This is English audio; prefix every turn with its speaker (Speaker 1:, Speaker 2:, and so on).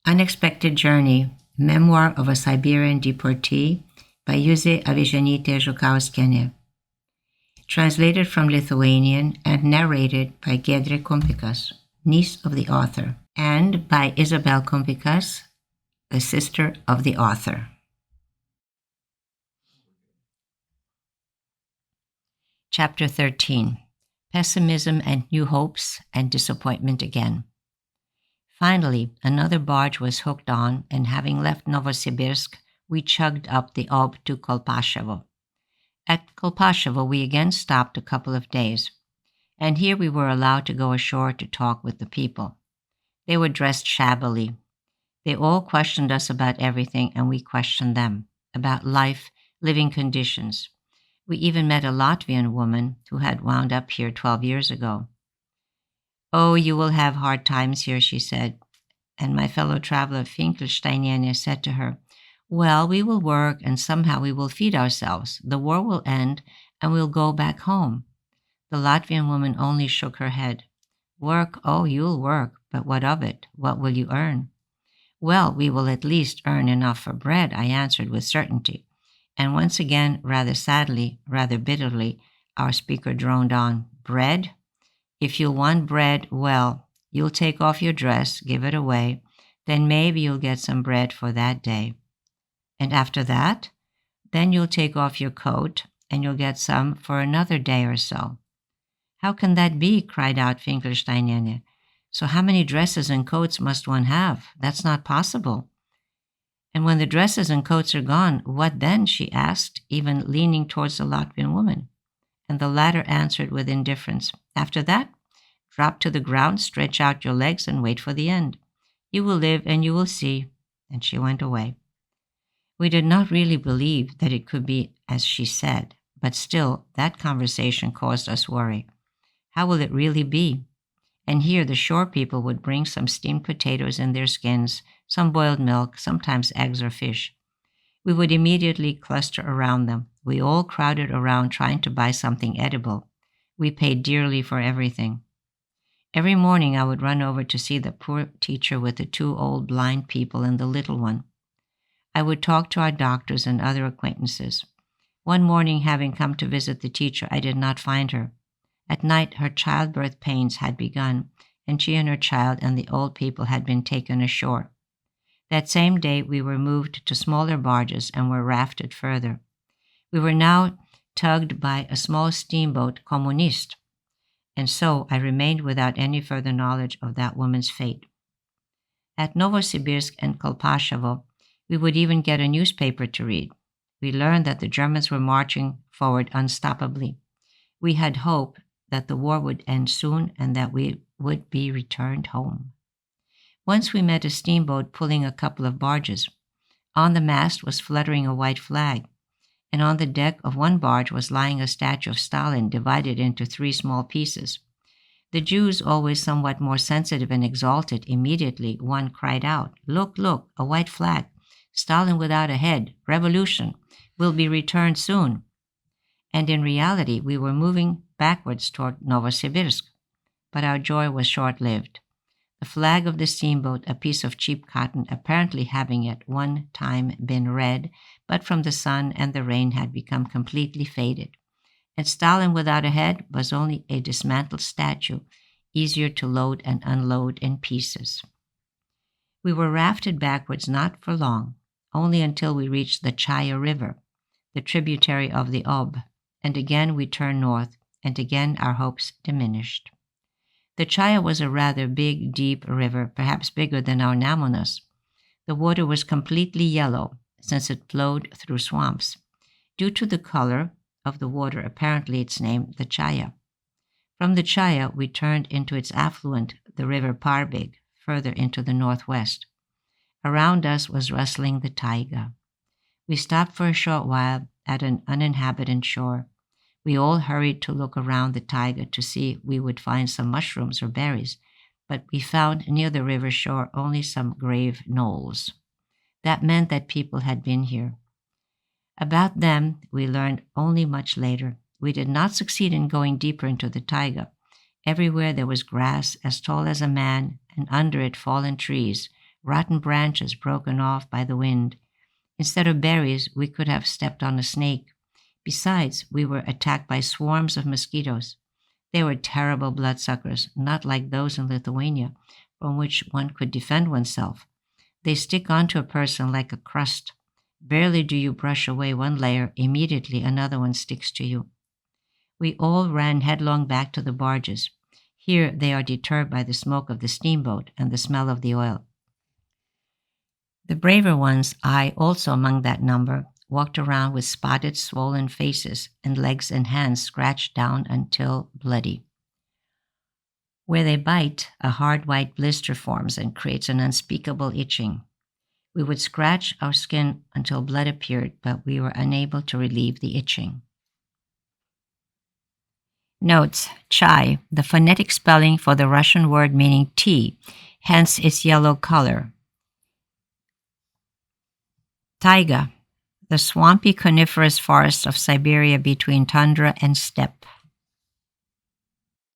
Speaker 1: Unexpected Journey, Memoir of a Siberian Deportee by Juzė Avižienytė-Žukauskiene. Translated from Lithuanian and narrated by Giedrė Kumpikas, niece of the author, and by Isabelle Kumpikas, the sister of the author. Chapter 13. Pessimism and New Hopes and Disappointment Again. Finally, another barge was hooked on, and having left Novosibirsk, we chugged up the Ob to Kolpashevo. At Kolpashevo, we again stopped a couple of days, and here we were allowed to go ashore to talk with the people. They were dressed shabbily. They all questioned us about everything, and we questioned them, about life, living conditions. We even met a Latvian woman who had wound up here 12 years ago. "Oh, you will have hard times here," she said. And my fellow traveler Finkelsteiniene said to her, "Well, we will work and somehow we will feed ourselves. The war will end and we'll go back home." The Latvian woman only shook her head. "Work, oh, you'll work, but what of it? What will you earn?" "Well, we will at least earn enough for bread," I answered with certainty. And once again, rather sadly, rather bitterly, our speaker droned on, "Bread? If you want bread, well, you'll take off your dress, give it away, then maybe you'll get some bread for that day. And after that, then you'll take off your coat and you'll get some for another day or so." "How can that be?" cried out Finkelsteiniene. "So how many dresses and coats must one have? That's not possible." "And when the dresses and coats are gone, what then?" she asked, even leaning towards the Latvian woman. And the latter answered with indifference, "After that, drop to the ground, stretch out your legs, and wait for the end. You will live and you will see." And she went away. We did not really believe that it could be as she said, but still, that conversation caused us worry. How will it really be? And here the shore people would bring some steamed potatoes in their skins, some boiled milk, sometimes eggs or fish. We would immediately cluster around them. We all crowded around trying to buy something edible. We paid dearly for everything. Every morning I would run over to see the poor teacher with the two old blind people and the little one. I would talk to our doctors and other acquaintances. One morning, having come to visit the teacher, I did not find her. At night, her childbirth pains had begun, and she and her child and the old people had been taken ashore. That same day, we were moved to smaller barges and were rafted further. We were now tugged by a small steamboat, Kommunist, and so I remained without any further knowledge of that woman's fate. At Novosibirsk and Kolpashevo, we would even get a newspaper to read. We learned that the Germans were marching forward unstoppably. We had hope that the war would end soon and that we would be returned home. Once we met a steamboat pulling a couple of barges. On the mast was fluttering a white flag, and on the deck of one barge was lying a statue of Stalin divided into 3 small pieces. The Jews, always somewhat more sensitive and exalted, immediately one cried out, "Look, look, a white flag. Stalin without a head. Revolution. Will be returned soon." And in reality, we were moving backwards toward Novosibirsk. But our joy was short-lived. The flag of the steamboat, a piece of cheap cotton, apparently having at one time been red, but from the sun and the rain had become completely faded. And Stalin without a head was only a dismantled statue, easier to load and unload in pieces. We were rafted backwards not for long, only until we reached the Chaya River, the tributary of the Ob, and again we turned north, and again our hopes diminished. The Chaya was a rather big, deep river, perhaps bigger than our Namunas. The water was completely yellow, since it flowed through swamps. Due to the color of the water, apparently its name, the Chaya. From the Chaya, we turned into its affluent, the river Parbig, further into the northwest. Around us was rustling the taiga. We stopped for a short while at an uninhabited shore. We all hurried to look around the taiga to see if we would find some mushrooms or berries, but we found near the river shore only some grave knolls. That meant that people had been here. About them, we learned only much later. We did not succeed in going deeper into the taiga. Everywhere there was grass as tall as a man, and under it fallen trees, rotten branches broken off by the wind. Instead of berries, we could have stepped on a snake. Besides, we were attacked by swarms of mosquitoes. They were terrible bloodsuckers, not like those in Lithuania, from which one could defend oneself. They stick onto a person like a crust. Barely do you brush away one layer, immediately another one sticks to you. We all ran headlong back to the barges. Here they are deterred by the smoke of the steamboat and the smell of the oil. The braver ones, I also among that number, walked around with spotted, swollen faces and legs and hands scratched down until bloody. Where they bite, a hard white blister forms and creates an unspeakable itching. We would scratch our skin until blood appeared, but we were unable to relieve the itching. Notes: chai, the phonetic spelling for the Russian word meaning tea, hence its yellow color. Taiga, the swampy coniferous forest of Siberia between tundra and steppe.